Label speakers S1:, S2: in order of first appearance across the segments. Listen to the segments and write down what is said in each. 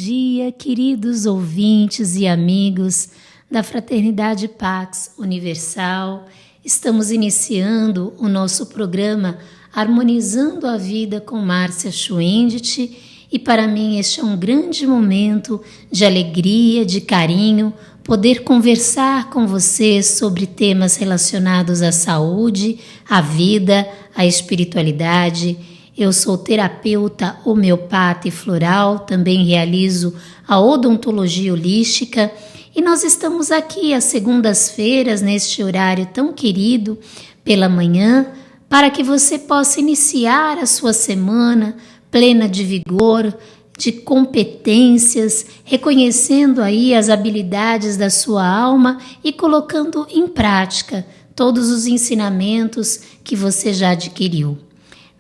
S1: Dia, queridos ouvintes e amigos da Fraternidade Pax Universal. Estamos iniciando o nosso programa Harmonizando a Vida com Márcia Schwendt e para mim este é um grande momento de alegria, de carinho, poder conversar com vocês sobre temas relacionados à saúde, à vida, à espiritualidade. Eu sou terapeuta homeopata e floral, também realizo a odontologia holística e nós estamos aqui às segundas-feiras, neste horário tão querido, pela manhã, para que você possa iniciar a sua semana plena de vigor, de competências, reconhecendo aí as habilidades da sua alma e colocando em prática todos os ensinamentos que você já adquiriu.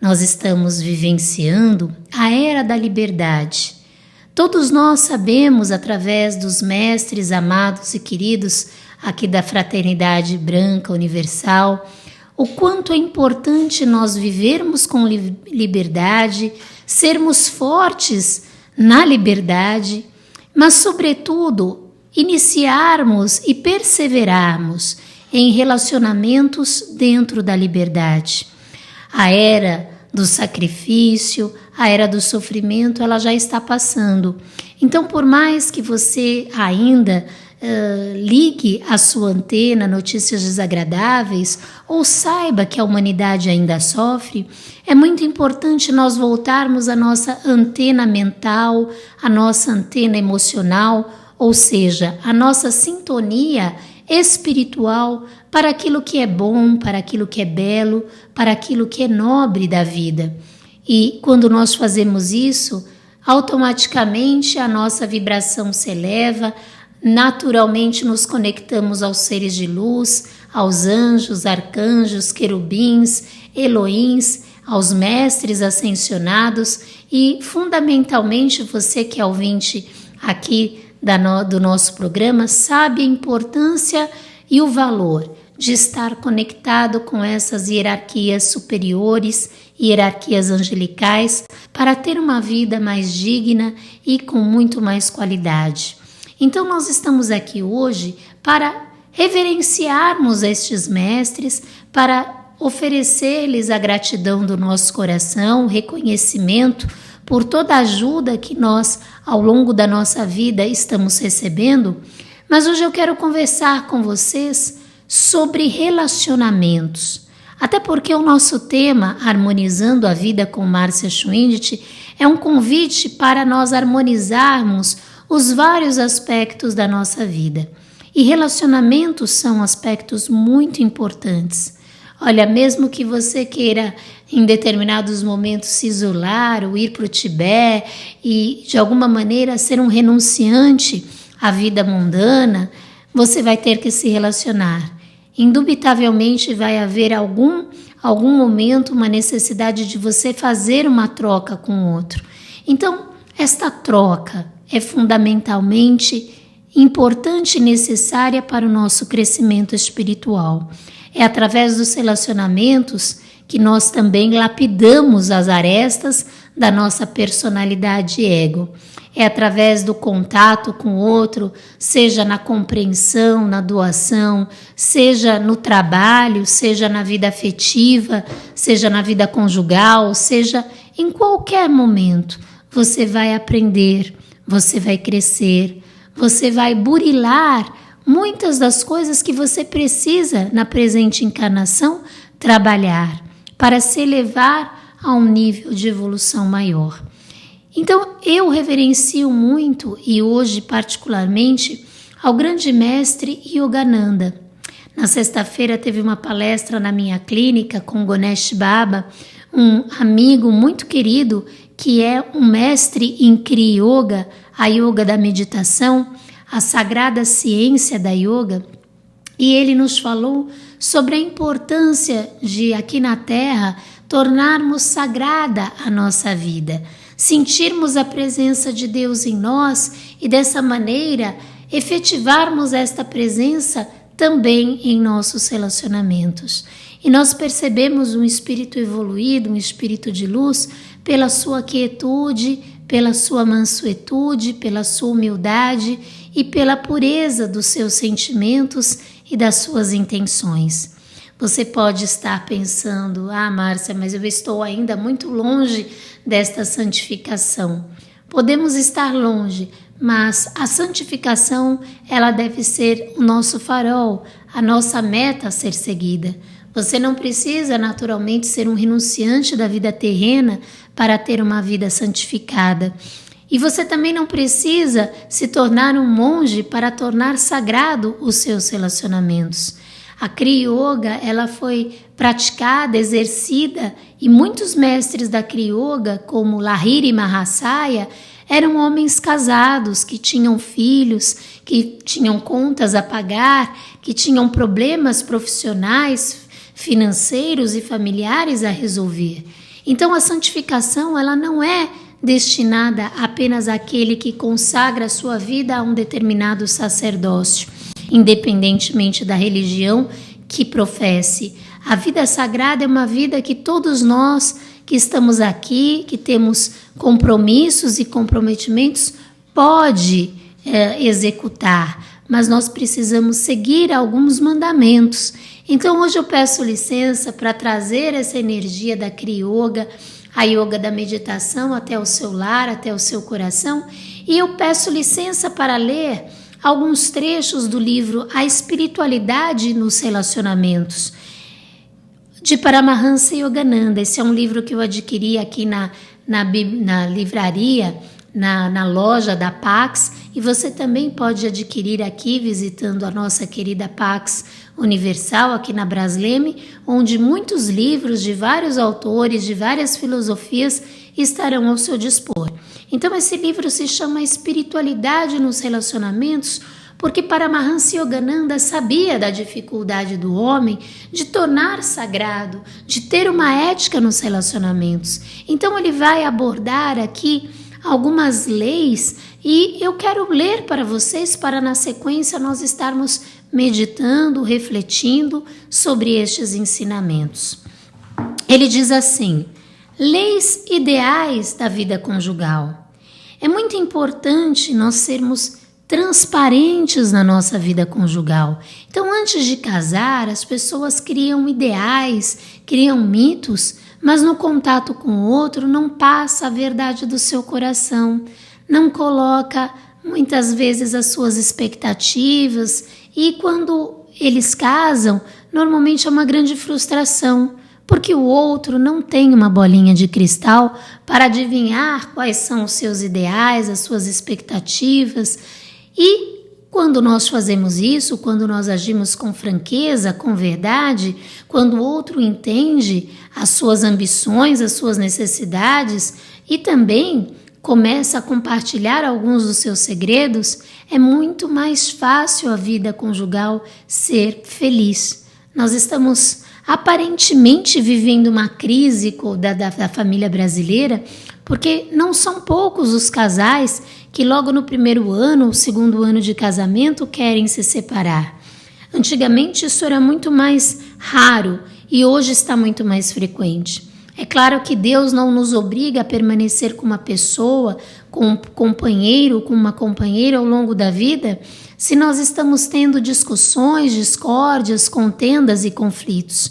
S1: Nós estamos vivenciando a Era da Liberdade. Todos nós sabemos, através dos mestres amados e queridos aqui da Fraternidade Branca Universal, o quanto é importante nós vivermos com liberdade, sermos fortes na liberdade, mas, sobretudo, iniciarmos e perseverarmos em relacionamentos dentro da liberdade. A era do sacrifício, a era do sofrimento, ela já está passando. Então, por mais que você ainda ligue a sua antena a notícias desagradáveis ou saiba que a humanidade ainda sofre, é muito importante nós voltarmos a nossa antena mental, a nossa antena emocional, ou seja, a nossa sintonia espiritual para aquilo que é bom, para aquilo que é belo, para aquilo que é nobre da vida. E quando nós fazemos isso, automaticamente a nossa vibração se eleva, naturalmente nos conectamos aos seres de luz, aos anjos, arcanjos, querubins, Elohims, aos mestres ascensionados e, fundamentalmente, você que é ouvinte aqui do nosso programa sabe a importância e o valor de estar conectado com essas hierarquias superiores, hierarquias angelicais, para ter uma vida mais digna e com muito mais qualidade. Então nós estamos aqui hoje para reverenciarmos estes mestres, para oferecer-lhes a gratidão do nosso coração, o reconhecimento por toda a ajuda que nós, ao longo da nossa vida, estamos recebendo. Mas hoje eu quero conversar com vocês sobre relacionamentos. Até porque o nosso tema, Harmonizando a Vida com Márcia Schwendt, é um convite para nós harmonizarmos os vários aspectos da nossa vida. E relacionamentos são aspectos muito importantes. Olha, mesmo que você queira em determinados momentos se isolar ou ir para o Tibete e de alguma maneira ser um renunciante à vida mundana, você vai ter que se relacionar. Indubitavelmente vai haver algum momento, uma necessidade de você fazer uma troca com o outro. Então, esta troca é fundamentalmente importante e necessária para o nosso crescimento espiritual. É através dos relacionamentos que nós também lapidamos as arestas da nossa personalidade ego. É através do contato com o outro, seja na compreensão, na doação, seja no trabalho, seja na vida afetiva, seja na vida conjugal, seja em qualquer momento. Você vai aprender, você vai crescer, você vai burilar muitas das coisas que você precisa na presente encarnação trabalhar para se elevar a um nível de evolução maior. Então, eu reverencio muito, e hoje particularmente, ao grande mestre Yogananda. Na sexta-feira teve uma palestra na minha clínica com Ganesh Baba, um amigo muito querido, que é um mestre em Kriya Yoga, a yoga da meditação, a sagrada ciência da yoga, e ele nos falou sobre a importância de, aqui na Terra, tornarmos sagrada a nossa vida, sentirmos a presença de Deus em nós e, dessa maneira, efetivarmos esta presença também em nossos relacionamentos. E nós percebemos um espírito evoluído, um espírito de luz, pela sua quietude, pela sua mansuetude, pela sua humildade e pela pureza dos seus sentimentos e das suas intenções. Você pode estar pensando, Márcia, mas eu estou ainda muito longe desta santificação. Podemos estar longe, mas a santificação, ela deve ser o nosso farol, a nossa meta a ser seguida. Você não precisa naturalmente ser um renunciante da vida terrena para ter uma vida santificada. E você também não precisa se tornar um monge para tornar sagrado os seus relacionamentos. A Kriya Yoga, ela foi praticada, exercida, e muitos mestres da Kriya Yoga, como Lahiri Mahasaya, eram homens casados, que tinham filhos, que tinham contas a pagar, que tinham problemas profissionais, financeiros e familiares a resolver. Então a santificação, ela não é destinada apenas àquele que consagra a sua vida a um determinado sacerdócio, independentemente da religião que professe. A vida sagrada é uma vida que todos nós que estamos aqui, que temos compromissos e comprometimentos, pode executar, mas nós precisamos seguir alguns mandamentos. Então hoje eu peço licença para trazer essa energia da Kriya Yoga, a yoga da meditação até o seu lar, até o seu coração, e eu peço licença para ler alguns trechos do livro A Espiritualidade nos Relacionamentos, de Paramahansa Yogananda. Esse é um livro que eu adquiri aqui na livraria, na loja da Pax, e você também pode adquirir aqui visitando a nossa querida Pax Universal aqui na Brasleme, onde muitos livros de vários autores, de várias filosofias estarão ao seu dispor. Então esse livro se chama Espiritualidade nos Relacionamentos, porque Paramahansa Yogananda sabia da dificuldade do homem de tornar sagrado, de ter uma ética nos relacionamentos. Então ele vai abordar aqui algumas leis e eu quero ler para vocês, para na sequência nós estarmos meditando, refletindo sobre estes ensinamentos. Ele diz assim: leis ideais da vida conjugal. É muito importante nós sermos transparentes na nossa vida conjugal. Então, antes de casar, as pessoas criam ideais, criam mitos, mas no contato com o outro não passa a verdade do seu coração, não coloca muitas vezes as suas expectativas, e quando eles casam, normalmente é uma grande frustração, porque o outro não tem uma bolinha de cristal para adivinhar quais são os seus ideais, as suas expectativas. E quando nós fazemos isso, quando nós agimos com franqueza, com verdade, quando o outro entende as suas ambições, as suas necessidades e também começa a compartilhar alguns dos seus segredos, é muito mais fácil a vida conjugal ser feliz. Nós estamos aparentemente vivendo uma crise da família brasileira, porque não são poucos os casais que logo no primeiro ano ou segundo ano de casamento querem se separar. Antigamente isso era muito mais raro e hoje está muito mais frequente. É claro que Deus não nos obriga a permanecer com uma pessoa, com um companheiro, com uma companheira ao longo da vida, se nós estamos tendo discussões, discórdias, contendas e conflitos.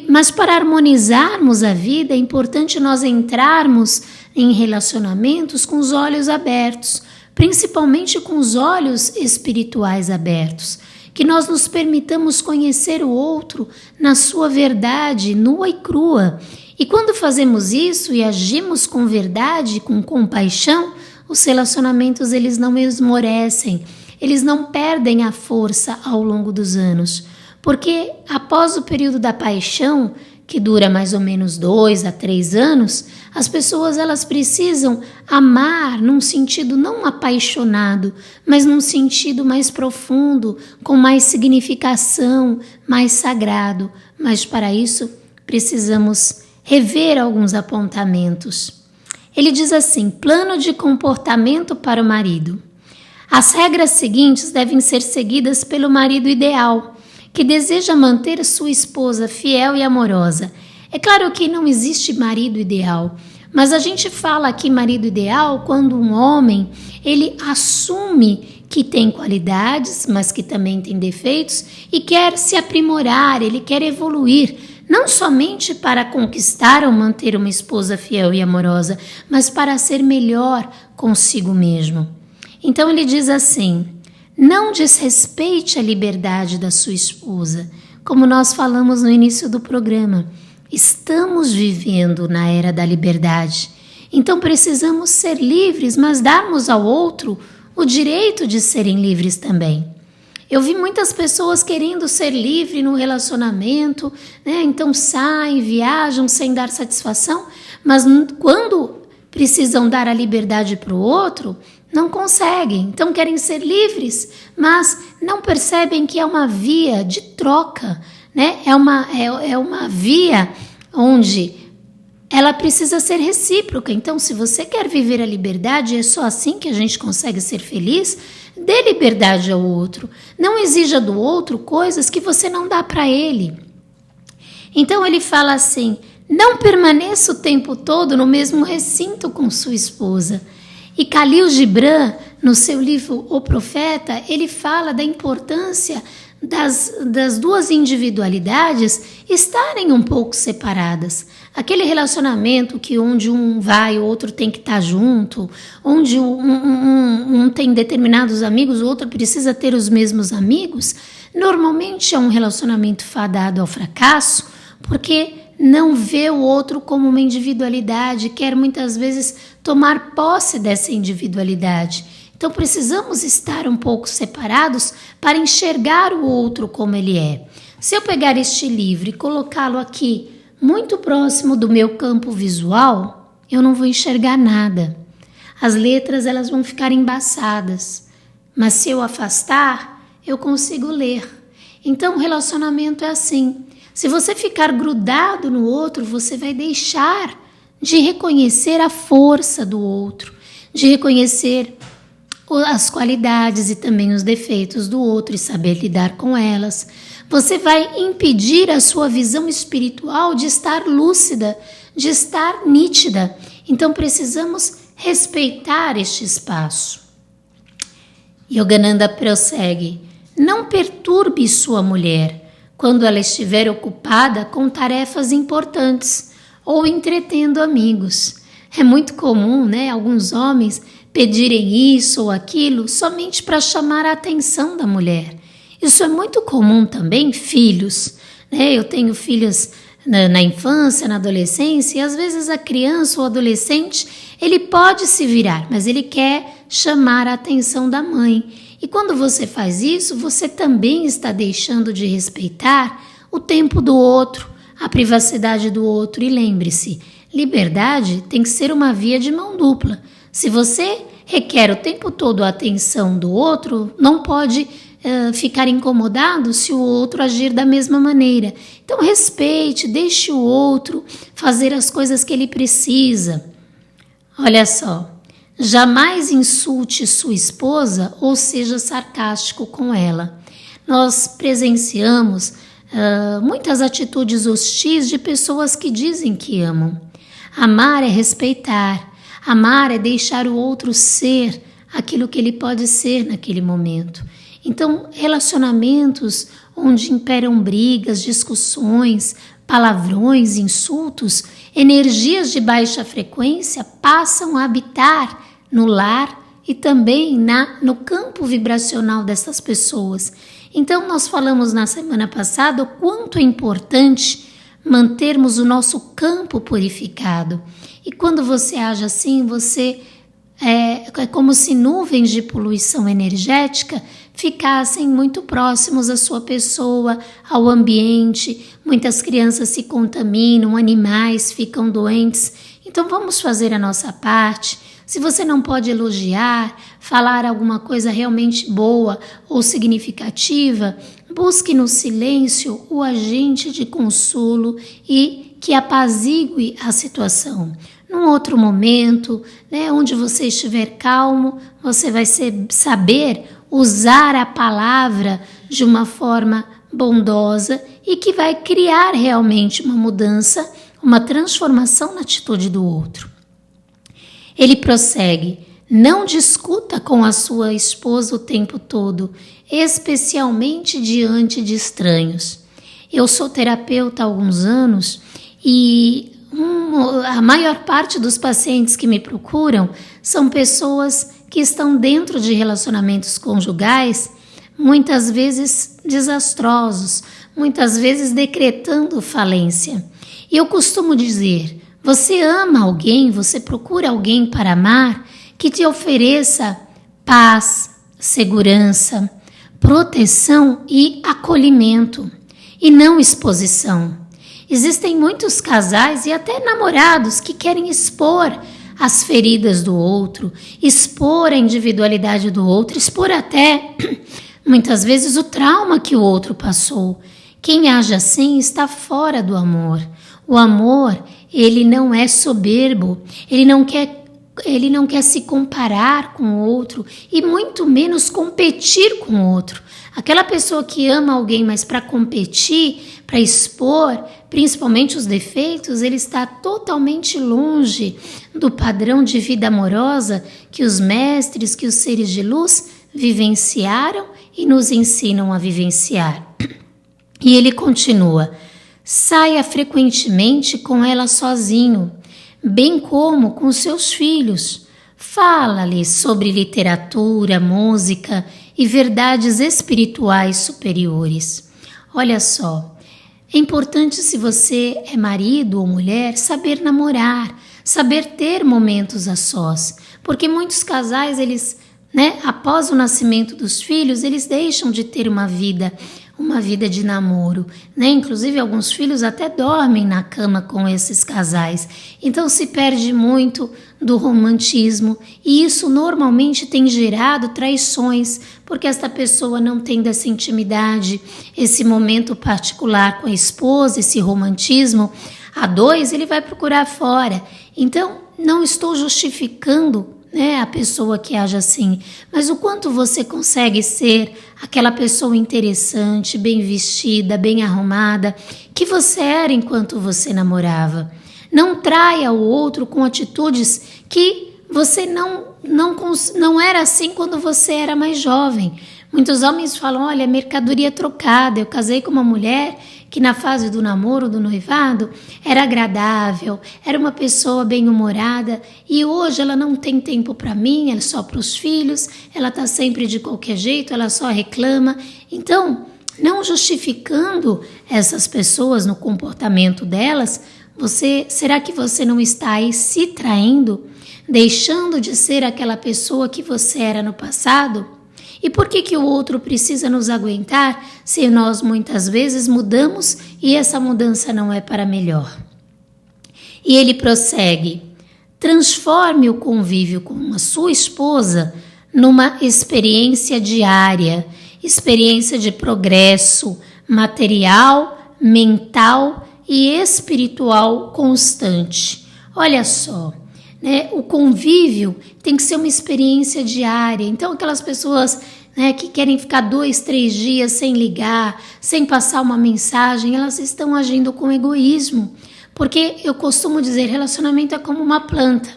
S1: Mas para harmonizarmos a vida, é importante nós entrarmos em relacionamentos com os olhos abertos, principalmente com os olhos espirituais abertos, que nós nos permitamos conhecer o outro na sua verdade, nua e crua. E quando fazemos isso e agimos com verdade, com compaixão, os relacionamentos eles não esmorecem, eles não perdem a força ao longo dos anos. Porque após o período da paixão, que dura mais ou menos 2 a 3 anos, as pessoas elas precisam amar num sentido não apaixonado, mas num sentido mais profundo, com mais significação, mais sagrado. Mas para isso precisamos rever alguns apontamentos. Ele diz assim: plano de comportamento para o marido. As regras seguintes devem ser seguidas pelo marido ideal, que deseja manter sua esposa fiel e amorosa. É claro que não existe marido ideal, Mas a gente fala aqui marido ideal quando um homem, ele assume que tem qualidades, mas que também tem defeitos e quer se aprimorar, ele quer evoluir, não somente para conquistar ou manter uma esposa fiel e amorosa, mas para ser melhor consigo mesmo. Então ele diz assim: não desrespeite a liberdade da sua esposa. Como nós falamos no início do programa, estamos vivendo na era da liberdade. Então precisamos ser livres, mas darmos ao outro o direito de serem livres também. Eu vi muitas pessoas querendo ser livre no relacionamento, né? Então saem, viajam sem dar satisfação, mas quando precisam dar a liberdade para o outro, não conseguem. Então querem ser livres, mas não percebem que é uma via de troca, né? É uma via onde ela precisa ser recíproca. Então, se você quer viver a liberdade, é só assim que a gente consegue ser feliz. Dê liberdade ao outro. Não exija do outro coisas que você não dá para ele. Então, ele fala assim: não permaneça o tempo todo no mesmo recinto com sua esposa. E Khalil Gibran, no seu livro O Profeta, ele fala da importância das duas individualidades estarem um pouco separadas. Aquele relacionamento que onde um vai, o outro tem que estar junto, onde um tem determinados amigos, o outro precisa ter os mesmos amigos, normalmente é um relacionamento fadado ao fracasso, porque não vê o outro como uma individualidade, quer muitas vezes tomar posse dessa individualidade. Então precisamos estar um pouco separados para enxergar o outro como ele é. Se eu pegar este livro e colocá-lo aqui muito próximo do meu campo visual, eu não vou enxergar nada. As letras elas vão ficar embaçadas, mas se eu afastar, eu consigo ler. Então o relacionamento é assim. Se você ficar grudado no outro, você vai deixar de reconhecer a força do outro, de reconhecer as qualidades e também os defeitos do outro e saber lidar com elas. Você vai impedir a sua visão espiritual de estar lúcida, de estar nítida. Então precisamos respeitar este espaço. Yogananda prossegue: não perturbe sua mulher quando ela estiver ocupada com tarefas importantes ou entretendo amigos. É muito comum, né, alguns homens pedirem isso ou aquilo somente para chamar a atenção da mulher. Isso é muito comum também, filhos, né? Eu tenho filhos na infância, na adolescência, e às vezes a criança ou adolescente, ele pode se virar, mas ele quer chamar a atenção da mãe. E quando você faz isso, você também está deixando de respeitar o tempo do outro, a privacidade do outro. E lembre-se, liberdade tem que ser uma via de mão dupla. Se você requer o tempo todo a atenção do outro, não pode ficar incomodado se o outro agir da mesma maneira. Então respeite, deixe o outro fazer as coisas que ele precisa. Olha só, jamais insulte sua esposa ou seja sarcástico com ela. Nós presenciamos muitas atitudes hostis de pessoas que dizem que amam. Amar é respeitar, amar é deixar o outro ser aquilo que ele pode ser naquele momento. Então, relacionamentos onde imperam brigas, discussões, palavrões, insultos, energias de baixa frequência passam a habitar no lar e também no campo vibracional dessas pessoas. Então, nós falamos na semana passada o quanto é importante mantermos o nosso campo purificado. E quando você age assim, você é como se nuvens de poluição energética ficassem muito próximos à sua pessoa, ao ambiente. Muitas crianças se contaminam, animais ficam doentes. Então vamos fazer a nossa parte. Se você não pode elogiar, falar alguma coisa realmente boa ou significativa, busque no silêncio o agente de consolo e que apazigue a situação. Num outro momento, né, onde você estiver calmo, você vai saber usar a palavra de uma forma bondosa e que vai criar realmente uma mudança, uma transformação na atitude do outro. Ele prossegue: não discuta com a sua esposa o tempo todo, especialmente diante de estranhos. Eu sou terapeuta há alguns anos e a maior parte dos pacientes que me procuram são pessoas que estão dentro de relacionamentos conjugais, muitas vezes desastrosos, muitas vezes decretando falência. E eu costumo dizer: você ama alguém, você procura alguém para amar que te ofereça paz, segurança, proteção e acolhimento, e não exposição. Existem muitos casais e até namorados que querem expor as feridas do outro, expor a individualidade do outro, expor até, muitas vezes, o trauma que o outro passou. Quem age assim está fora do amor. O amor, ele não é soberbo, ele não quer se comparar com o outro e muito menos competir com o outro. Aquela pessoa que ama alguém, mas para competir, para expor, principalmente os defeitos, ele está totalmente longe do padrão de vida amorosa que os mestres, que os seres de luz vivenciaram e nos ensinam a vivenciar. E ele continua: saia frequentemente com ela sozinho, bem como com seus filhos. Fala-lhes sobre literatura, música e verdades espirituais superiores. Olha só, é importante, se você é marido ou mulher, saber namorar, saber ter momentos a sós, porque muitos casais, eles, após o nascimento dos filhos, eles deixam de ter uma vida de namoro, Inclusive, alguns filhos até dormem na cama com esses casais. Então, se perde muito do romantismo e isso normalmente tem gerado traições, porque esta pessoa não tem dessa intimidade, esse momento particular com a esposa, esse romantismo. A dois, ele vai procurar fora. Então, não estou justificando a pessoa que age assim, mas o quanto você consegue ser aquela pessoa interessante, bem vestida, bem arrumada, que você era enquanto você namorava. Não traia o outro com atitudes que você não era assim quando você era mais jovem. Muitos homens falam: olha, mercadoria trocada, eu casei com uma mulher que na fase do namoro, do noivado, era agradável, era uma pessoa bem-humorada e hoje ela não tem tempo para mim, ela só para os filhos, ela está sempre de qualquer jeito, ela só reclama. Então, não justificando essas pessoas no comportamento delas, será que você não está aí se traindo, deixando de ser aquela pessoa que você era no passado? E por que o outro precisa nos aguentar se nós muitas vezes mudamos e essa mudança não é para melhor? E ele prossegue: transforme o convívio com a sua esposa numa experiência diária, experiência de progresso material, mental e espiritual constante. Olha só. O convívio tem que ser uma experiência diária. Então, aquelas pessoas que querem ficar 2, 3 dias sem ligar, sem passar uma mensagem, elas estão agindo com egoísmo. Porque eu costumo dizer, relacionamento é como uma planta.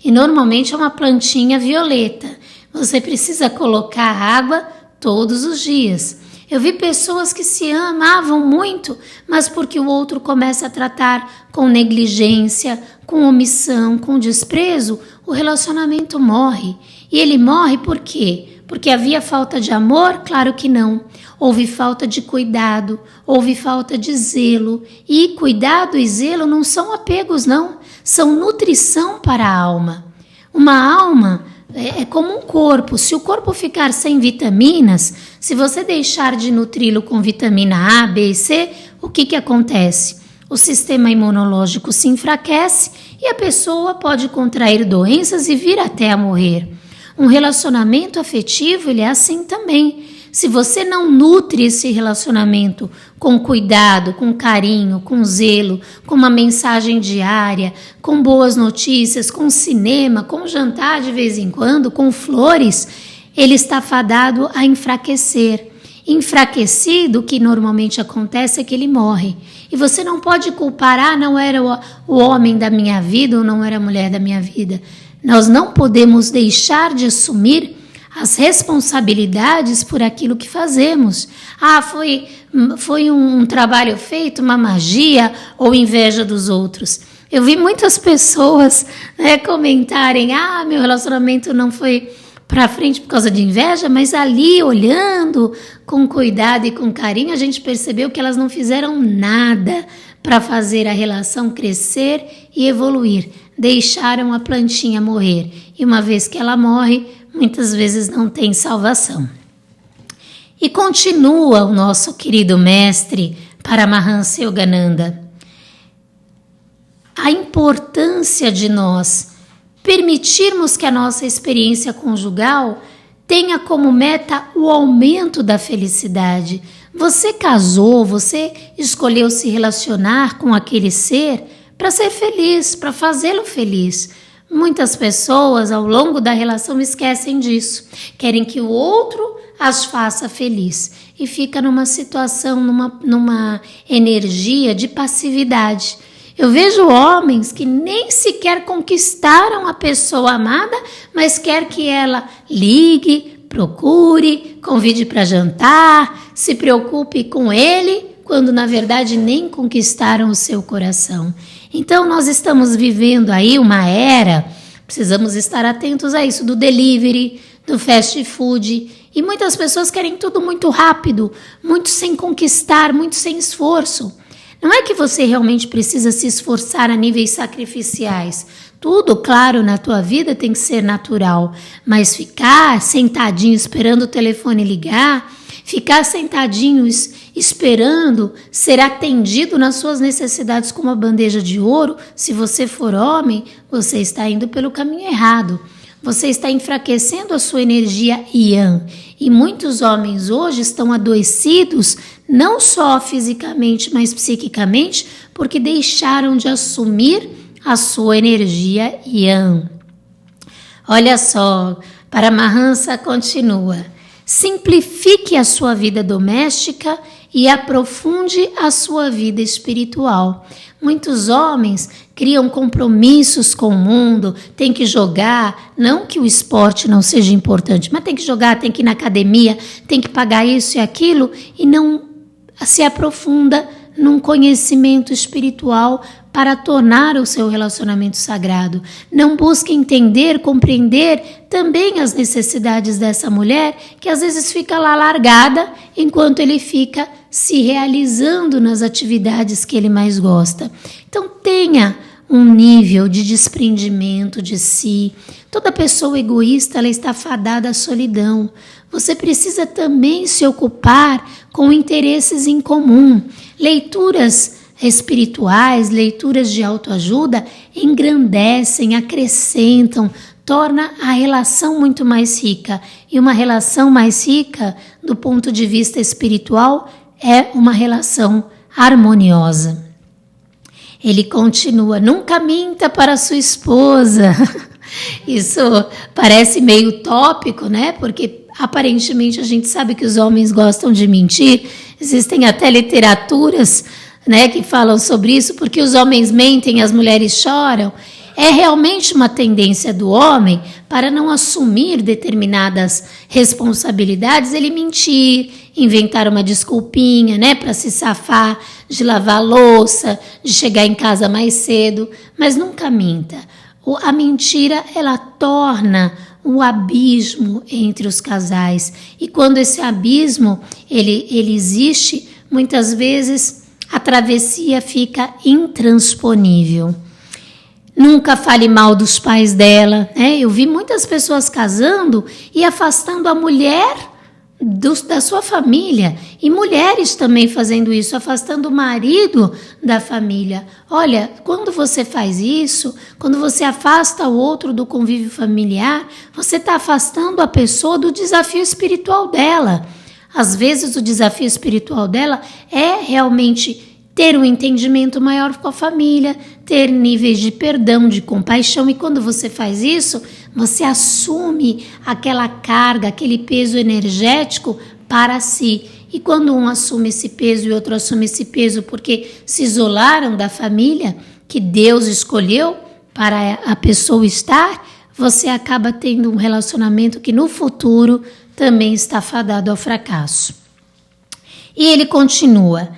S1: E normalmente é uma plantinha violeta. Você precisa colocar água todos os dias. Eu vi pessoas que se amavam muito, mas porque o outro começa a tratar com negligência, com omissão, com desprezo, o relacionamento morre. E ele morre por quê? Porque havia falta de amor? Claro que não. Houve falta de cuidado, houve falta de zelo. E cuidado e zelo não são apegos, não. São nutrição para a alma. Uma alma é como um corpo. Se o corpo ficar sem vitaminas, se você deixar de nutri-lo com vitamina A, B e C, o que acontece? O sistema imunológico se enfraquece e a pessoa pode contrair doenças e vir até a morrer. Um relacionamento afetivo, ele é assim também. Se você não nutre esse relacionamento com cuidado, com carinho, com zelo, com uma mensagem diária, com boas notícias, com cinema, com jantar de vez em quando, com flores, ele está fadado a enfraquecer. Enfraquecido, o que normalmente acontece é que ele morre. E você não pode culpar, não era o homem da minha vida ou não era a mulher da minha vida. Nós não podemos deixar de assumir as responsabilidades por aquilo que fazemos. Foi um trabalho feito, uma magia ou inveja dos outros. Eu vi muitas pessoas, comentarem, meu relacionamento não foi para frente por causa de inveja, mas ali, olhando com cuidado e com carinho, a gente percebeu que elas não fizeram nada para fazer a relação crescer e evoluir. Deixaram a plantinha morrer. E uma vez que ela morre, muitas vezes não tem salvação. E continua o nosso querido mestre Paramahansa Yogananda. A importância de nós permitirmos que a nossa experiência conjugal tenha como meta o aumento da felicidade. Você casou, você escolheu se relacionar com aquele ser para ser feliz, para fazê-lo feliz. Muitas pessoas ao longo da relação esquecem disso, querem que o outro as faça feliz e fica numa situação, numa energia de passividade. Eu vejo homens que nem sequer conquistaram a pessoa amada, mas quer que ela ligue, procure, convide para jantar, se preocupe com ele, quando na verdade nem conquistaram o seu coração. Então nós estamos vivendo aí uma era, precisamos estar atentos a isso, do delivery, do fast food, e muitas pessoas querem tudo muito rápido, muito sem conquistar, muito sem esforço. Não é que você realmente precisa se esforçar a níveis sacrificiais. Tudo, claro, na tua vida tem que ser natural, mas ficar sentadinho esperando o telefone ligar, ficar sentadinho esperando ser atendido nas suas necessidades com uma bandeja de ouro, se você for homem, você está indo pelo caminho errado. Você está enfraquecendo a sua energia Yang. E muitos homens hoje estão adoecidos, não só fisicamente, mas psiquicamente, porque deixaram de assumir a sua energia Yang. Olha só, Paramahansa continua. Simplifique a sua vida doméstica e aprofunde a sua vida espiritual. Muitos homens criam compromissos com o mundo, tem que jogar, não que o esporte não seja importante, mas tem que jogar, tem que ir na academia, tem que pagar isso e aquilo, e não se aprofunda num conhecimento espiritual para tornar o seu relacionamento sagrado. Não busca entender, compreender também as necessidades dessa mulher, que às vezes fica lá largada, enquanto ele fica se realizando nas atividades que ele mais gosta. Então tenha um nível de desprendimento de si. Toda pessoa egoísta, ela está fadada à solidão. Você precisa também se ocupar com interesses em comum. Leituras espirituais, leituras de autoajuda engrandecem, acrescentam, torna a relação muito mais rica. E uma relação mais rica, do ponto de vista espiritual, é uma relação harmoniosa. Ele continua, nunca minta para sua esposa. Isso parece meio utópico, né? Porque aparentemente a gente sabe que os homens gostam de mentir. Existem até literaturas, né, que falam sobre isso, porque os homens mentem, as mulheres choram. É realmente uma tendência do homem para não assumir determinadas responsabilidades, ele mentir, inventar uma desculpinha, né, para se safar de lavar a louça, de chegar em casa mais cedo, mas nunca minta. A mentira, ela torna um abismo entre os casais, e quando esse abismo ele existe, muitas vezes a travessia fica intransponível. Nunca fale mal dos pais dela, né? Eu vi muitas pessoas casando e afastando a mulher da sua família, e mulheres também fazendo isso, afastando o marido da família. Olha, quando você faz isso, quando você afasta o outro do convívio familiar, você está afastando a pessoa do desafio espiritual dela. Às vezes o desafio espiritual dela é realmente ter um entendimento maior com a família, ter níveis de perdão, de compaixão, e quando você faz isso, você assume aquela carga, aquele peso energético para si. E quando um assume esse peso e outro assume esse peso porque se isolaram da família que Deus escolheu para a pessoa estar, você acaba tendo um relacionamento que no futuro também está fadado ao fracasso. E ele continua: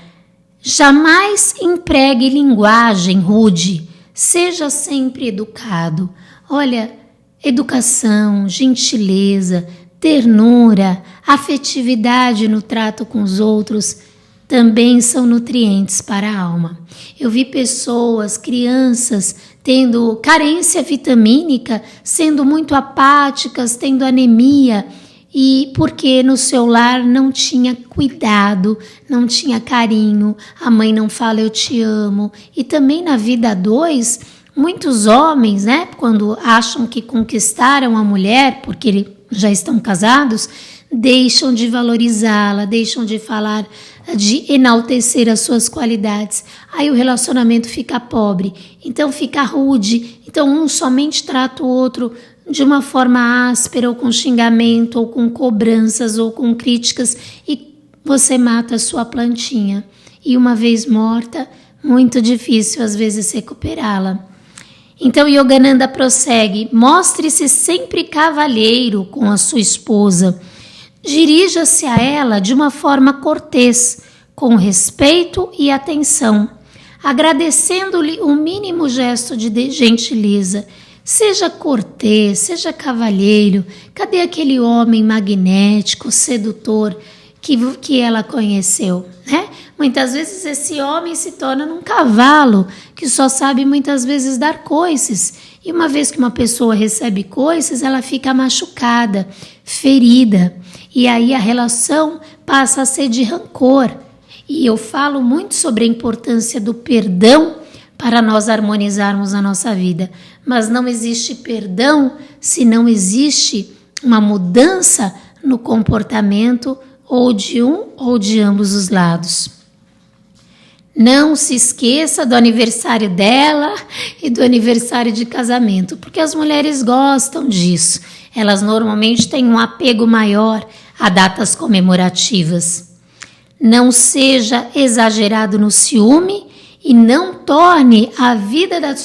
S1: jamais empregue linguagem rude, seja sempre educado. Olha, educação, gentileza, ternura, afetividade no trato com os outros também são nutrientes para a alma. Eu vi pessoas, crianças, tendo carência vitamínica, sendo muito apáticas, tendo anemia, e porque no seu lar não tinha cuidado, não tinha carinho, a mãe não fala eu te amo. E também na vida a dois, muitos homens, né, quando acham que conquistaram a mulher, porque já estão casados, deixam de valorizá-la, deixam de falar, de enaltecer as suas qualidades. Aí o relacionamento fica pobre, então fica rude. Então um somente trata o outro de uma forma áspera, ou com xingamento, ou com cobranças, ou com críticas, e você mata a sua plantinha. E uma vez morta, muito difícil às vezes recuperá-la. Então Yogananda prossegue: mostre-se sempre cavalheiro com a sua esposa. Dirija-se a ela de uma forma cortês, com respeito e atenção, agradecendo-lhe o mínimo gesto de gentileza. Seja cortês, seja cavalheiro. Cadê aquele homem magnético, sedutor que ela conheceu, né? Muitas vezes esse homem se torna um cavalo que só sabe muitas vezes dar coices. E uma vez que uma pessoa recebe coices, ela fica machucada, ferida. E aí a relação passa a ser de rancor. E eu falo muito sobre a importância do perdão para nós harmonizarmos a nossa vida. Mas não existe perdão se não existe uma mudança no comportamento ou de um ou de ambos os lados. Não se esqueça do aniversário dela e do aniversário de casamento, porque as mulheres gostam disso. Elas normalmente têm um apego maior a datas comemorativas. Não seja exagerado no ciúme e não torne a vida da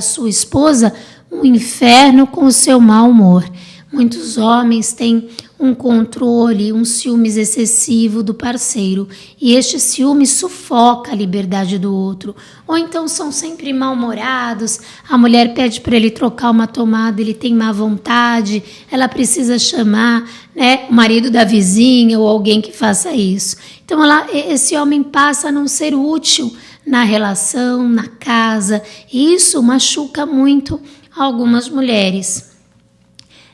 S1: sua esposa um inferno com o seu mau humor. Muitos homens têm um controle, um ciúmes excessivo do parceiro, e este ciúme sufoca a liberdade do outro. Ou então são sempre mal-humorados, a mulher pede para ele trocar uma tomada, ele tem má vontade, ela precisa chamar, né, o marido da vizinha ou alguém que faça isso. Então esse homem passa a não ser útil na relação, na casa, e isso machuca muito algumas mulheres.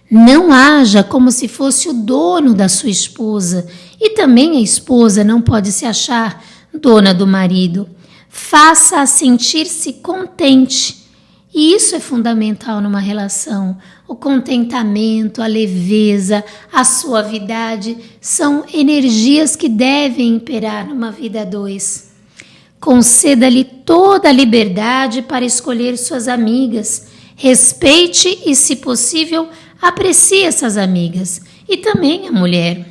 S1: Não haja como se fosse o dono da sua esposa, e também a esposa não pode se achar dona do marido. Faça-a sentir-se contente, e isso é fundamental numa relação. O contentamento, a leveza, a suavidade são energias que devem imperar numa vida a dois. Conceda-lhe toda a liberdade para escolher suas amigas. Respeite e, se possível, aprecie essas amigas. E também a mulher.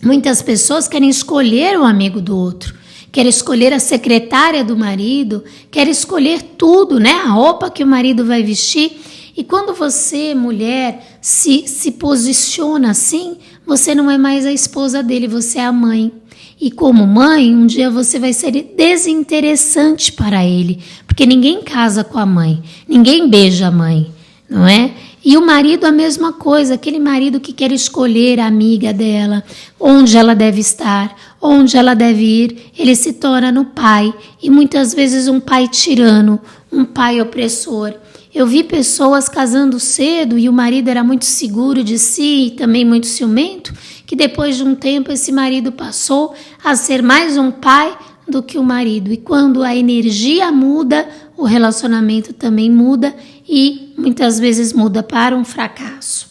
S1: Muitas pessoas querem escolher o amigo do outro, querem escolher a secretária do marido, querem escolher tudo, né? A roupa que o marido vai vestir. E quando você, mulher, se posiciona assim, você não é mais a esposa dele, você é a mãe. E como mãe, um dia você vai ser desinteressante para ele, porque ninguém casa com a mãe, ninguém beija a mãe, não é? E o marido a mesma coisa, aquele marido que quer escolher a amiga dela, onde ela deve estar, onde ela deve ir, ele se torna no pai, e muitas vezes um pai tirano, um pai opressor. Eu vi pessoas casando cedo e o marido era muito seguro de si e também muito ciumento, que depois de um tempo esse marido passou a ser mais um pai do que o marido. E quando a energia muda, o relacionamento também muda e muitas vezes muda para um fracasso.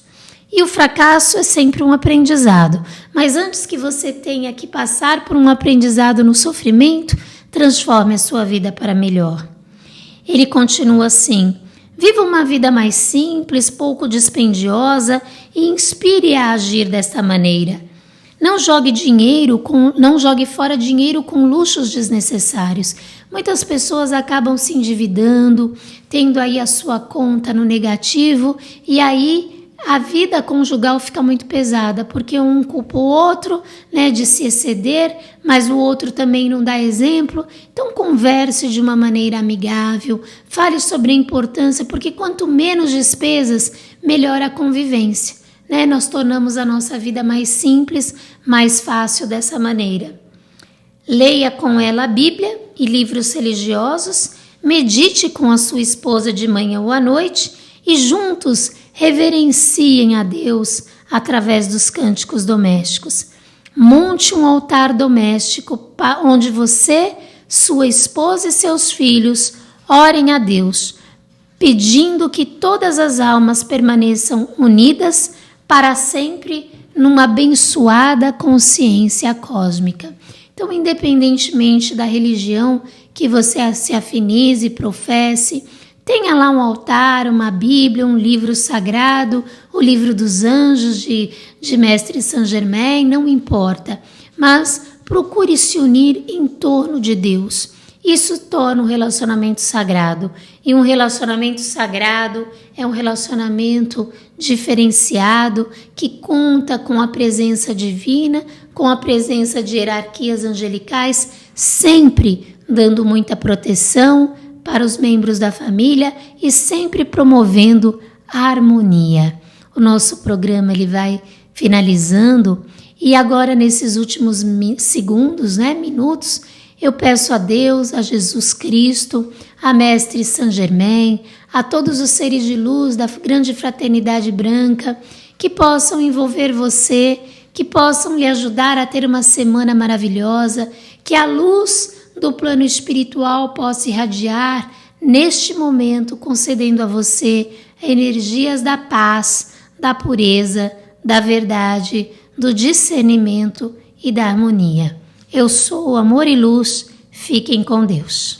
S1: E o fracasso é sempre um aprendizado. Mas antes que você tenha que passar por um aprendizado no sofrimento, transforme a sua vida para melhor. Ele continua assim: viva uma vida mais simples, pouco dispendiosa e inspire a agir desta maneira. Não jogue fora dinheiro com luxos desnecessários. Muitas pessoas acabam se endividando, tendo aí a sua conta no negativo, e aí a vida conjugal fica muito pesada, porque um culpa o outro, de se exceder, mas o outro também não dá exemplo. Então converse de uma maneira amigável, fale sobre a importância, porque quanto menos despesas, melhor a convivência. Nós tornamos a nossa vida mais simples, mais fácil dessa maneira. Leia com ela a Bíblia e livros religiosos, medite com a sua esposa de manhã ou à noite e juntos reverenciem a Deus através dos cânticos domésticos. Monte um altar doméstico onde você, sua esposa e seus filhos orem a Deus, pedindo que todas as almas permaneçam unidas para sempre numa abençoada consciência cósmica. Então, independentemente da religião que você se afinize e professe, tenha lá um altar, uma Bíblia, um livro sagrado, o livro dos anjos de Mestre Saint Germain, não importa. Mas procure se unir em torno de Deus. Isso torna um relacionamento sagrado. E um relacionamento sagrado é um relacionamento diferenciado que conta com a presença divina, com a presença de hierarquias angelicais, sempre dando muita proteção para os membros da família e sempre promovendo a harmonia. O nosso programa ele vai finalizando e agora nesses últimos segundos, minutos, eu peço a Deus, a Jesus Cristo, a Mestre Saint Germain, a todos os seres de luz da grande fraternidade branca, que possam envolver você, que possam lhe ajudar a ter uma semana maravilhosa, que a luz do plano espiritual possa irradiar neste momento, concedendo a você energias da paz, da pureza, da verdade, do discernimento e da harmonia. Eu sou Amor e Luz, fiquem com Deus.